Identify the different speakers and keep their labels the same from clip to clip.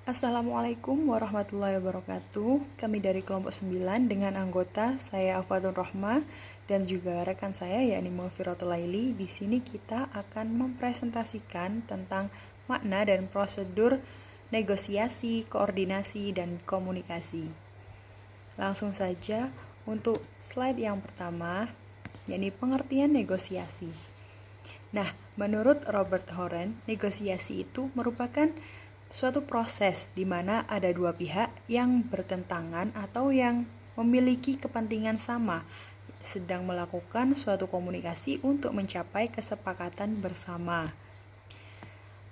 Speaker 1: Assalamualaikum warahmatullahi wabarakatuh. Kami dari kelompok 9 dengan anggota saya Afadun Rohma dan juga rekan saya yakni Mughfiratul Laili. Di sini kita akan mempresentasikan tentang makna dan prosedur negosiasi, koordinasi, dan komunikasi. Langsung saja untuk slide yang pertama, yakni pengertian negosiasi. Nah, menurut Robert Horan, negosiasi itu merupakan suatu proses di mana ada dua pihak yang bertentangan atau yang memiliki kepentingan sama sedang melakukan suatu komunikasi untuk mencapai kesepakatan bersama.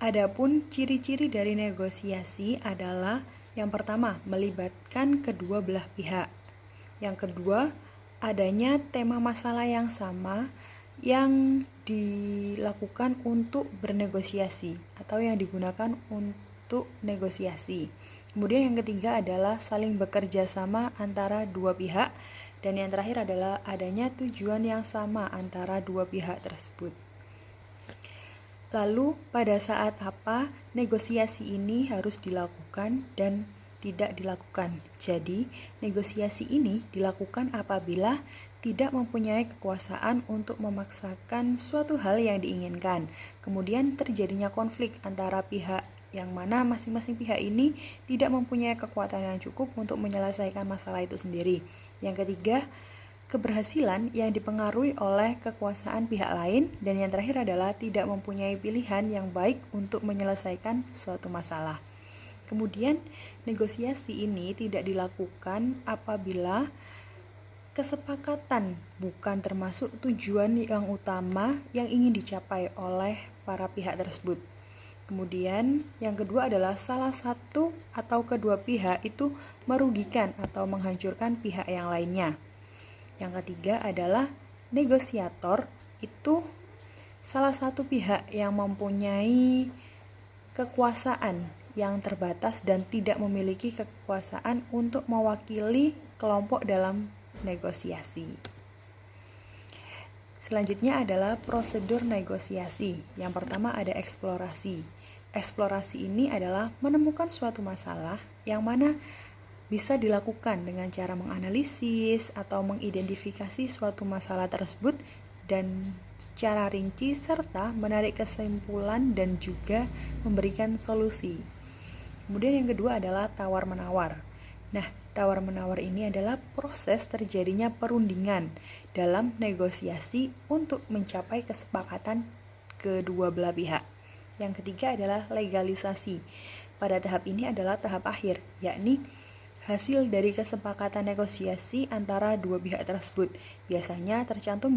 Speaker 1: Adapun ciri-ciri dari negosiasi adalah yang pertama, melibatkan kedua belah pihak. Yang kedua, adanya tema masalah yang sama yang dilakukan untuk bernegosiasi atau yang digunakan untuk negosiasi. Kemudian yang ketiga adalah saling bekerja sama antara dua pihak, dan yang terakhir adalah adanya tujuan yang sama antara dua pihak tersebut. Lalu pada saat apa negosiasi ini harus dilakukan dan tidak dilakukan? Jadi negosiasi ini dilakukan apabila tidak mempunyai kekuasaan untuk memaksakan suatu hal yang diinginkan. Kemudian terjadinya konflik antara pihak yang mana masing-masing pihak ini tidak mempunyai kekuatan yang cukup untuk menyelesaikan masalah itu sendiri. Yang ketiga, keberhasilan yang dipengaruhi oleh kekuasaan pihak lain, dan yang terakhir adalah tidak mempunyai pilihan yang baik untuk menyelesaikan suatu masalah. Kemudian, negosiasi ini tidak dilakukan apabila kesepakatan bukan termasuk tujuan yang utama yang ingin dicapai oleh para pihak tersebut. Kemudian yang kedua adalah salah satu atau kedua pihak itu merugikan atau menghancurkan pihak yang lainnya. Yang ketiga adalah negosiator itu salah satu pihak yang mempunyai kekuasaan yang terbatas dan tidak memiliki kekuasaan untuk mewakili kelompok dalam negosiasi. Selanjutnya adalah prosedur negosiasi. Yang pertama ada eksplorasi. Eksplorasi ini adalah menemukan suatu masalah yang mana bisa dilakukan dengan cara menganalisis atau mengidentifikasi suatu masalah tersebut dan secara rinci serta menarik kesimpulan dan juga memberikan solusi. Kemudian yang kedua adalah tawar-menawar. Nah, tawar-menawar ini adalah proses terjadinya perundingan dalam negosiasi untuk mencapai kesepakatan kedua belah pihak. Yang ketiga adalah legalisasi. Pada tahap ini adalah tahap akhir, yakni hasil dari kesepakatan negosiasi antara dua pihak tersebut. Biasanya tercantum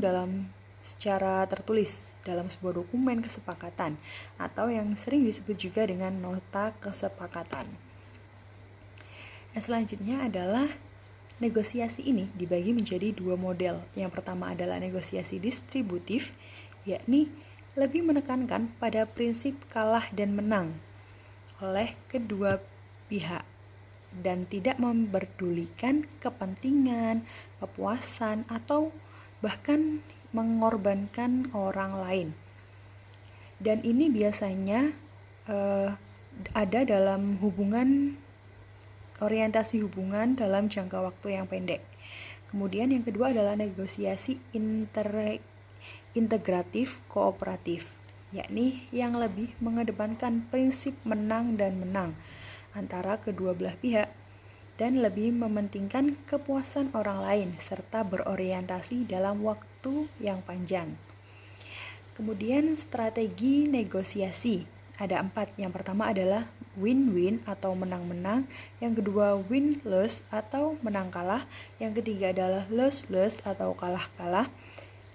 Speaker 1: secara tertulis dalam sebuah dokumen kesepakatan atau yang sering disebut juga dengan nota kesepakatan. Selanjutnya adalah negosiasi ini dibagi menjadi dua model. Yang pertama adalah negosiasi distributif, yakni lebih menekankan pada prinsip kalah dan menang oleh kedua pihak dan tidak memperdulikan kepentingan, kepuasan, atau bahkan mengorbankan orang lain. Dan ini biasanya ada dalam orientasi hubungan dalam jangka waktu yang pendek. Kemudian yang kedua adalah negosiasi integratif kooperatif, yakni yang lebih mengedepankan prinsip menang dan menang antara kedua belah pihak dan lebih mementingkan kepuasan orang lain serta berorientasi dalam waktu yang panjang. Kemudian strategi negosiasi ada 4. Yang pertama adalah win-win atau menang-menang, yang kedua win-lose atau menang-kalah, yang ketiga adalah lose-lose atau kalah-kalah,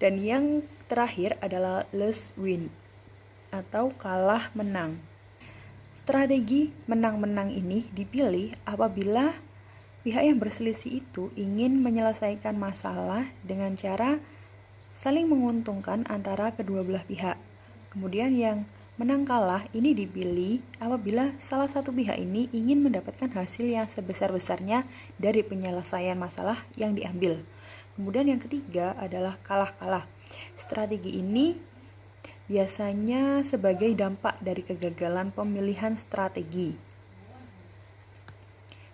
Speaker 1: dan yang terakhir adalah lose-win atau kalah-menang. Strategi menang-menang ini dipilih apabila pihak yang berselisih itu ingin menyelesaikan masalah dengan cara saling menguntungkan antara kedua belah pihak. Kemudian yang menang kalah ini dipilih apabila salah satu pihak ini ingin mendapatkan hasil yang sebesar-besarnya dari penyelesaian masalah yang diambil. Kemudian yang ketiga adalah kalah-kalah. Strategi ini biasanya sebagai dampak dari kegagalan pemilihan strategi.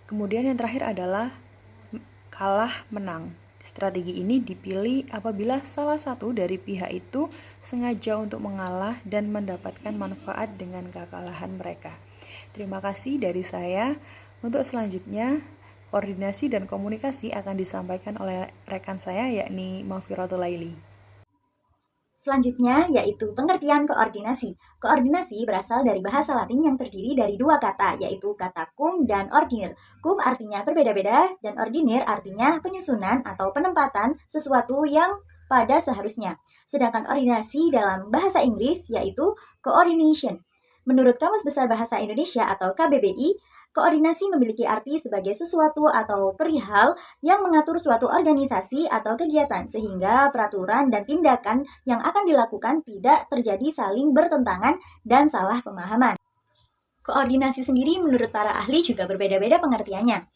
Speaker 1: Kemudian yang terakhir adalah kalah menang. Strategi ini dipilih apabila salah satu dari pihak itu sengaja untuk mengalah dan mendapatkan manfaat dengan kekalahan mereka. Terima kasih dari saya. Untuk selanjutnya, koordinasi dan komunikasi akan disampaikan oleh rekan saya yakni Maufirotul Laili.
Speaker 2: Selanjutnya yaitu pengertian koordinasi. Koordinasi berasal dari bahasa Latin yang terdiri dari dua kata, yaitu kata cum dan ordinir. Cum artinya berbeda-beda dan ordinir artinya penyusunan atau penempatan sesuatu yang pada seharusnya. Sedangkan koordinasi dalam bahasa Inggris yaitu coordination. Menurut Kamus Besar Bahasa Indonesia atau KBBI, koordinasi memiliki arti sebagai sesuatu atau perihal yang mengatur suatu organisasi atau kegiatan sehingga peraturan dan tindakan yang akan dilakukan tidak terjadi saling bertentangan dan salah pemahaman. Koordinasi sendiri menurut para ahli juga berbeda-beda pengertiannya.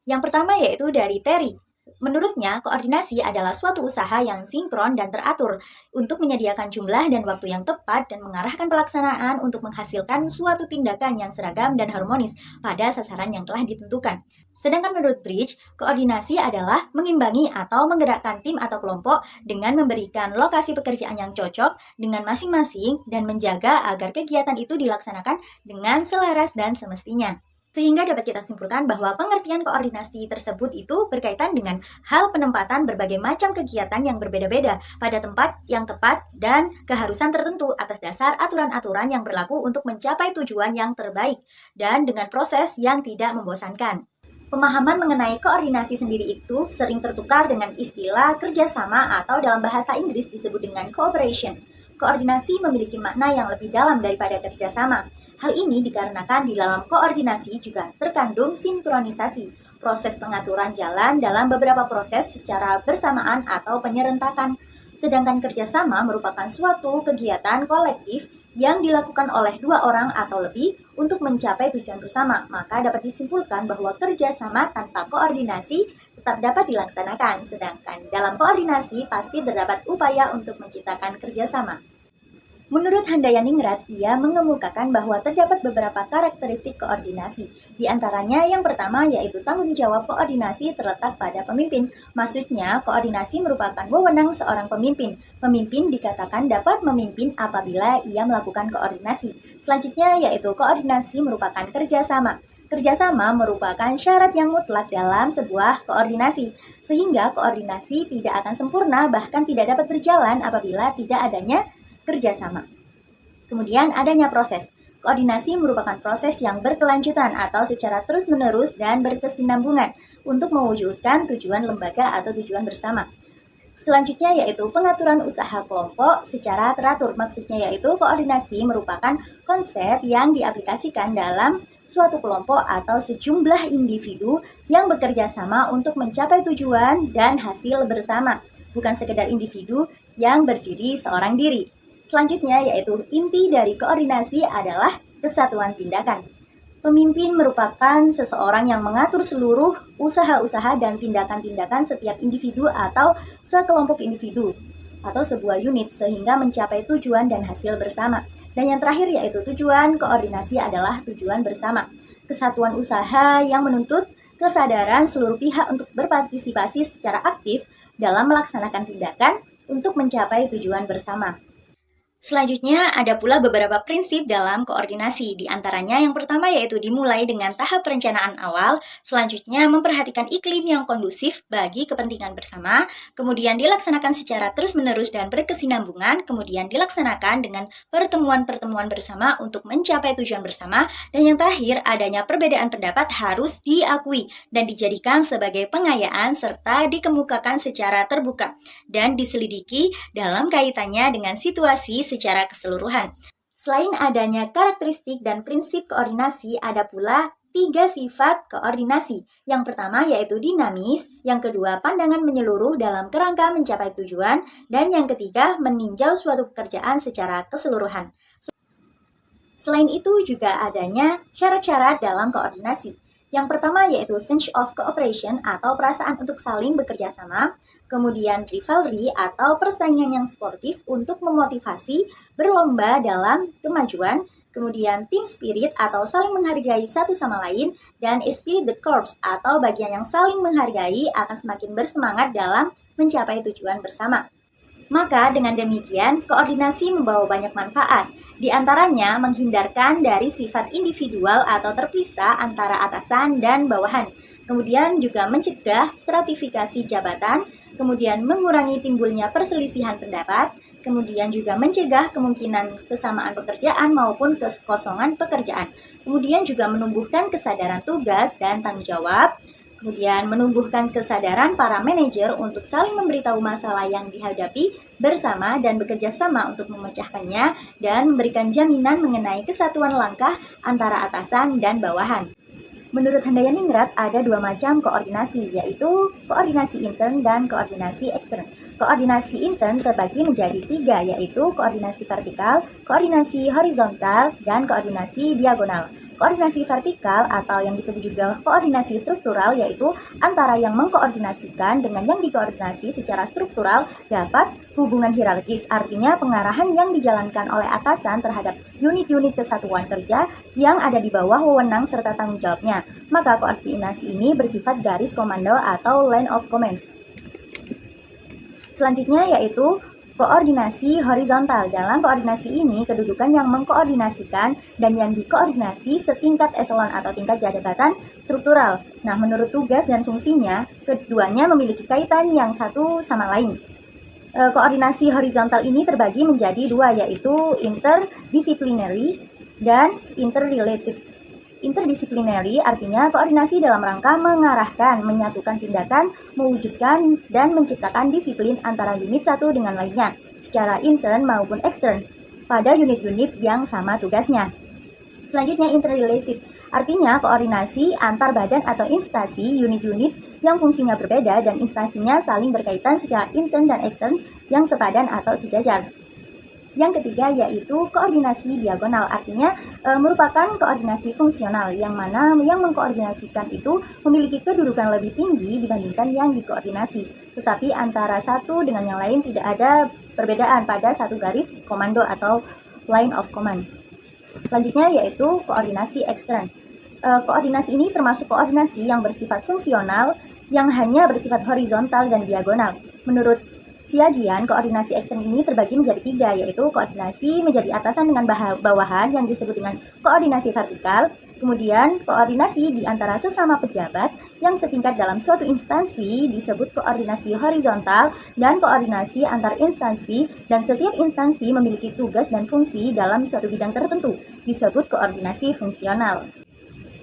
Speaker 2: Yang pertama yaitu dari Terry. Menurutnya, koordinasi adalah suatu usaha yang sinkron dan teratur untuk menyediakan jumlah dan waktu yang tepat dan mengarahkan pelaksanaan untuk menghasilkan suatu tindakan yang seragam dan harmonis pada sasaran yang telah ditentukan. Sedangkan menurut Bridge, koordinasi adalah mengimbangi atau menggerakkan tim atau kelompok dengan memberikan lokasi pekerjaan yang cocok dengan masing-masing dan menjaga agar kegiatan itu dilaksanakan dengan selaras dan semestinya. Sehingga dapat kita simpulkan bahwa pengertian koordinasi tersebut itu berkaitan dengan hal penempatan berbagai macam kegiatan yang berbeda-beda pada tempat yang tepat dan keharusan tertentu atas dasar aturan-aturan yang berlaku untuk mencapai tujuan yang terbaik dan dengan proses yang tidak membosankan. Pemahaman mengenai koordinasi sendiri itu sering tertukar dengan istilah kerjasama atau dalam bahasa Inggris disebut dengan cooperation. Koordinasi memiliki makna yang lebih dalam daripada kerjasama. Hal ini dikarenakan di dalam koordinasi juga terkandung sinkronisasi, proses pengaturan jalan dalam beberapa proses secara bersamaan atau penyerentakan. Sedangkan kerjasama merupakan suatu kegiatan kolektif yang dilakukan oleh dua orang atau lebih untuk mencapai tujuan bersama. Maka dapat disimpulkan bahwa kerjasama tanpa koordinasi tetap dapat dilaksanakan. Sedangkan dalam koordinasi pasti terdapat upaya untuk menciptakan kerjasama. Menurut Handayaningrat, ia mengemukakan bahwa terdapat beberapa karakteristik koordinasi. Di antaranya yang pertama yaitu tanggung jawab koordinasi terletak pada pemimpin. Maksudnya, koordinasi merupakan wewenang seorang pemimpin. Pemimpin dikatakan dapat memimpin apabila ia melakukan koordinasi. Selanjutnya yaitu koordinasi merupakan kerjasama. Kerjasama merupakan syarat yang mutlak dalam sebuah koordinasi, sehingga koordinasi tidak akan sempurna bahkan tidak dapat berjalan apabila tidak adanya kerjasama. Kemudian adanya proses. Koordinasi merupakan proses yang berkelanjutan atau secara terus-menerus dan berkesinambungan untuk mewujudkan tujuan lembaga atau tujuan bersama. Selanjutnya yaitu pengaturan usaha kelompok secara teratur. Maksudnya yaitu koordinasi merupakan konsep yang diaplikasikan dalam suatu kelompok atau sejumlah individu yang bekerja sama untuk mencapai tujuan dan hasil bersama, bukan sekedar individu yang berdiri seorang diri. Selanjutnya yaitu inti dari koordinasi adalah kesatuan tindakan. Pemimpin merupakan seseorang yang mengatur seluruh usaha-usaha dan tindakan-tindakan setiap individu atau sekelompok individu atau sebuah unit sehingga mencapai tujuan dan hasil bersama. Dan yang terakhir yaitu tujuan koordinasi adalah tujuan bersama. Kesatuan usaha yang menuntut kesadaran seluruh pihak untuk berpartisipasi secara aktif dalam melaksanakan tindakan untuk mencapai tujuan bersama. Selanjutnya, ada pula beberapa prinsip dalam koordinasi. Di antaranya yang pertama yaitu dimulai dengan tahap perencanaan awal, selanjutnya memperhatikan iklim yang kondusif bagi kepentingan bersama, kemudian dilaksanakan secara terus-menerus dan berkesinambungan, kemudian dilaksanakan dengan pertemuan-pertemuan bersama untuk mencapai tujuan bersama, dan yang terakhir adanya perbedaan pendapat harus diakui dan dijadikan sebagai pengayaan serta dikemukakan secara terbuka dan diselidiki dalam kaitannya dengan situasi secara keseluruhan. Selain adanya karakteristik dan prinsip koordinasi, ada pula 3 sifat koordinasi. Yang pertama yaitu dinamis, yang kedua pandangan menyeluruh dalam kerangka mencapai tujuan, dan yang ketiga meninjau suatu pekerjaan secara keseluruhan. Selain itu juga adanya syarat-syarat dalam koordinasi. Yang pertama yaitu sense of cooperation atau perasaan untuk saling bekerja sama, kemudian rivalry atau persaingan yang sportif untuk memotivasi berlomba dalam kemajuan, kemudian team spirit atau saling menghargai satu sama lain, dan esprit de corps atau bagian yang saling menghargai akan semakin bersemangat dalam mencapai tujuan bersama. Maka dengan demikian, koordinasi membawa banyak manfaat, di antaranya menghindarkan dari sifat individual atau terpisah antara atasan dan bawahan, kemudian juga mencegah stratifikasi jabatan, kemudian mengurangi timbulnya perselisihan pendapat, kemudian juga mencegah kemungkinan kesamaan pekerjaan maupun kekosongan pekerjaan, kemudian juga menumbuhkan kesadaran tugas dan tanggung jawab, kemudian menumbuhkan kesadaran para manajer untuk saling memberitahu masalah yang dihadapi bersama dan bekerja sama untuk memecahkannya, dan memberikan jaminan mengenai kesatuan langkah antara atasan dan bawahan. Menurut Handayani-Ningrat ada dua macam koordinasi, yaitu koordinasi intern dan koordinasi ekstern. Koordinasi intern terbagi menjadi tiga, yaitu koordinasi vertikal, koordinasi horizontal, dan koordinasi diagonal. Koordinasi vertikal atau yang disebut juga koordinasi struktural yaitu antara yang mengkoordinasikan dengan yang dikoordinasi secara struktural dapat hubungan hierarkis, artinya pengarahan yang dijalankan oleh atasan terhadap unit-unit kesatuan kerja yang ada di bawah wewenang serta tanggung jawabnya. Maka koordinasi ini bersifat garis komando atau line of command. Selanjutnya yaitu koordinasi horizontal. Dalam koordinasi ini, kedudukan yang mengkoordinasikan dan yang dikoordinasi setingkat eselon atau tingkat jabatan struktural. Nah, menurut tugas dan fungsinya, keduanya memiliki kaitan yang satu sama lain. Koordinasi horizontal ini terbagi menjadi dua, yaitu interdisciplinary dan interrelated. Interdisciplinary artinya koordinasi dalam rangka mengarahkan, menyatukan tindakan, mewujudkan, dan menciptakan disiplin antara unit satu dengan lainnya, secara intern maupun ekstern, pada unit-unit yang sama tugasnya. Selanjutnya interrelated, artinya koordinasi antar badan atau instansi unit-unit yang fungsinya berbeda dan instansinya saling berkaitan secara intern dan ekstern yang sepadan atau sejajar. Yang ketiga yaitu koordinasi diagonal, artinya merupakan koordinasi fungsional yang mana yang mengkoordinasikan itu memiliki kedudukan lebih tinggi dibandingkan yang dikoordinasi. Tetapi antara satu dengan yang lain tidak ada perbedaan pada satu garis komando atau line of command. Selanjutnya yaitu koordinasi ekstern. Koordinasi ini termasuk koordinasi yang bersifat fungsional yang hanya bersifat horizontal dan diagonal. Menurut Siagian, koordinasi ekstern ini terbagi menjadi tiga, yaitu koordinasi menjadi atasan dengan bawahan yang disebut dengan koordinasi vertikal, kemudian koordinasi di antara sesama pejabat yang setingkat dalam suatu instansi disebut koordinasi horizontal, dan koordinasi antar instansi dan setiap instansi memiliki tugas dan fungsi dalam suatu bidang tertentu disebut koordinasi fungsional.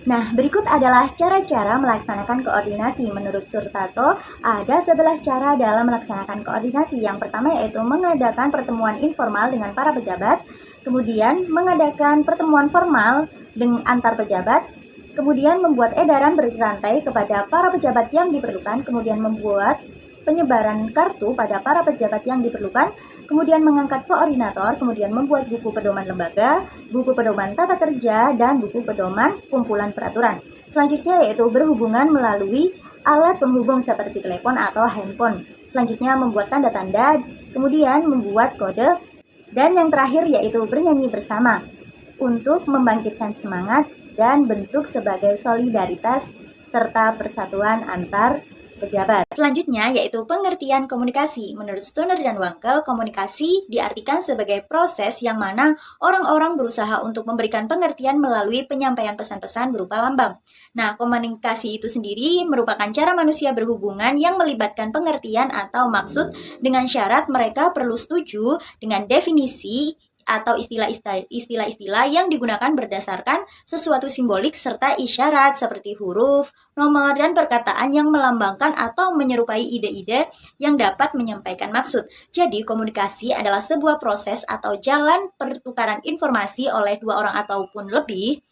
Speaker 2: Nah, berikut adalah cara-cara melaksanakan koordinasi. Menurut Surtato, ada 11 cara dalam melaksanakan koordinasi. Yang pertama yaitu mengadakan pertemuan informal dengan para pejabat, kemudian mengadakan pertemuan formal dengan antar pejabat, kemudian membuat edaran berrantai kepada para pejabat yang diperlukan, kemudian membuat penyebaran kartu pada para pejabat yang diperlukan, kemudian mengangkat koordinator, kemudian membuat buku pedoman lembaga, buku pedoman tata kerja, dan buku pedoman kumpulan peraturan. Selanjutnya yaitu berhubungan melalui alat penghubung seperti telepon atau handphone. Selanjutnya membuat tanda-tanda, kemudian membuat kode, dan yang terakhir yaitu bernyanyi bersama untuk membangkitkan semangat dan bentuk sebagai solidaritas serta persatuan antar pejabat. Selanjutnya yaitu pengertian komunikasi. Menurut Stoner dan Wankel, komunikasi diartikan sebagai proses yang mana orang-orang berusaha untuk memberikan pengertian melalui penyampaian pesan-pesan berupa lambang. Nah, komunikasi itu sendiri merupakan cara manusia berhubungan yang melibatkan pengertian atau maksud dengan syarat mereka perlu setuju dengan definisi atau istilah-istilah yang digunakan berdasarkan sesuatu simbolik serta isyarat seperti huruf, nomor, dan perkataan yang melambangkan atau menyerupai ide-ide yang dapat menyampaikan maksud. Jadi, komunikasi adalah sebuah proses atau jalan pertukaran informasi oleh dua orang ataupun lebih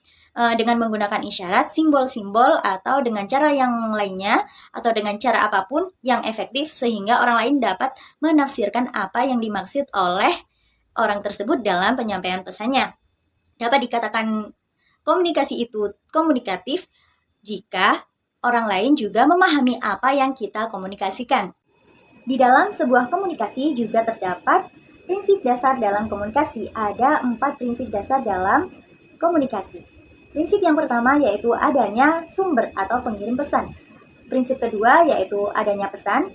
Speaker 2: dengan menggunakan isyarat, simbol-simbol, atau dengan cara yang lainnya, atau dengan cara apapun yang efektif sehingga orang lain dapat menafsirkan apa yang dimaksud oleh orang tersebut dalam penyampaian pesannya. Dapat dikatakan komunikasi itu komunikatif jika orang lain juga memahami apa yang kita komunikasikan. Di dalam sebuah komunikasi juga terdapat prinsip dasar dalam komunikasi. Ada 4 prinsip dasar dalam komunikasi. Prinsip yang pertama yaitu adanya sumber atau pengirim pesan. Prinsip kedua yaitu adanya pesan.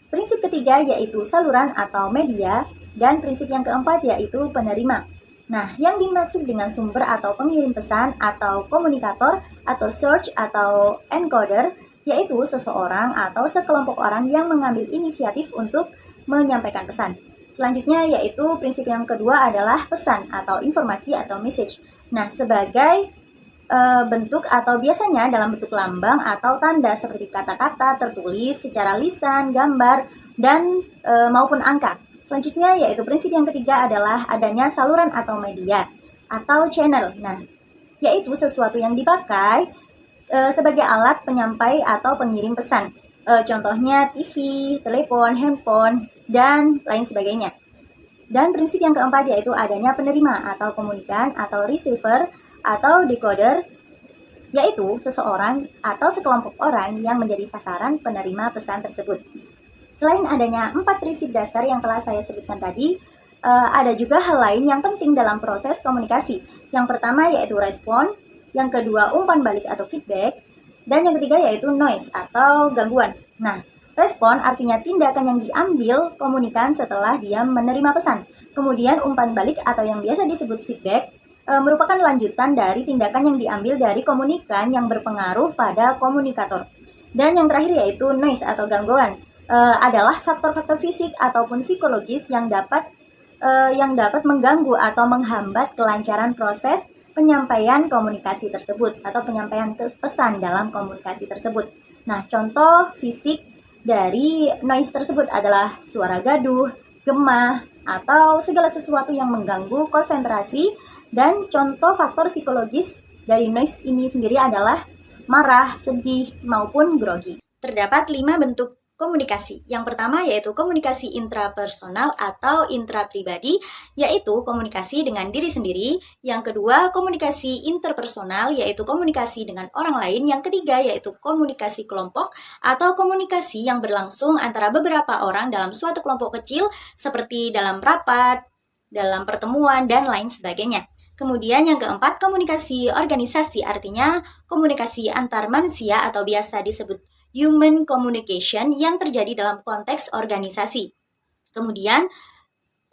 Speaker 2: Prinsip ketiga yaitu saluran atau media. Dan prinsip yang keempat yaitu penerima. Nah, yang dimaksud dengan sumber atau pengirim pesan atau komunikator atau search atau encoder yaitu seseorang atau sekelompok orang yang mengambil inisiatif untuk menyampaikan pesan. Selanjutnya yaitu prinsip yang kedua adalah pesan atau informasi atau message. Nah, sebagai bentuk atau biasanya dalam bentuk lambang atau tanda seperti kata-kata tertulis secara lisan, gambar, dan maupun angka. Selanjutnya yaitu prinsip yang ketiga adalah adanya saluran atau media atau channel. Nah, yaitu sesuatu yang dipakai sebagai alat penyampai atau pengirim pesan. Contohnya TV, telepon, handphone, dan lain sebagainya. Dan prinsip yang keempat yaitu adanya penerima atau komunikan atau receiver atau decoder, yaitu seseorang atau sekelompok orang yang menjadi sasaran penerima pesan tersebut. Selain adanya 4 prinsip dasar yang telah saya sebutkan tadi, ada juga hal lain yang penting dalam proses komunikasi. Yang pertama yaitu respon, yang kedua umpan balik atau feedback, dan yang ketiga yaitu noise atau gangguan. Nah, respon artinya tindakan yang diambil komunikan setelah dia menerima pesan. Kemudian umpan balik atau yang biasa disebut feedback merupakan lanjutan dari tindakan yang diambil dari komunikan yang berpengaruh pada komunikator. Dan yang terakhir yaitu noise atau gangguan adalah faktor-faktor fisik ataupun psikologis yang dapat mengganggu atau menghambat kelancaran proses penyampaian komunikasi tersebut atau penyampaian pesan dalam komunikasi tersebut. Nah, contoh fisik dari noise tersebut adalah suara gaduh, gema, atau segala sesuatu yang mengganggu konsentrasi. Dan contoh faktor psikologis dari noise ini sendiri adalah marah, sedih, maupun grogi. Terdapat 5 bentuk komunikasi. Yang pertama yaitu komunikasi intrapersonal atau intrapribadi, yaitu komunikasi dengan diri sendiri. Yang kedua, komunikasi interpersonal, yaitu komunikasi dengan orang lain. Yang ketiga yaitu komunikasi kelompok atau komunikasi yang berlangsung antara beberapa orang dalam suatu kelompok kecil seperti dalam rapat, dalam pertemuan, dan lain sebagainya. Kemudian yang keempat, komunikasi organisasi, artinya komunikasi antar manusia atau biasa disebut human communication yang terjadi dalam konteks organisasi. Kemudian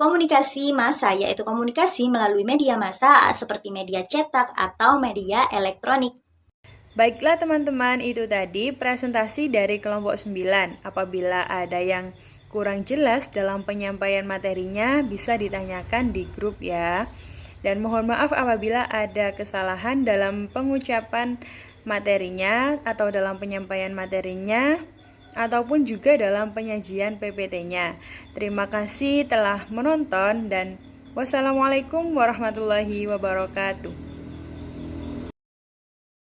Speaker 2: komunikasi massa, yaitu komunikasi melalui media massa seperti media cetak atau media elektronik.
Speaker 1: Baiklah teman-teman, itu tadi presentasi dari kelompok 9. Apabila ada yang kurang jelas dalam penyampaian materinya, bisa ditanyakan di grup ya. Dan mohon maaf apabila ada kesalahan dalam pengucapan materinya atau dalam penyampaian materinya ataupun juga dalam penyajian PPT-nya. Terima kasih telah menonton dan wassalamualaikum warahmatullahi wabarakatuh.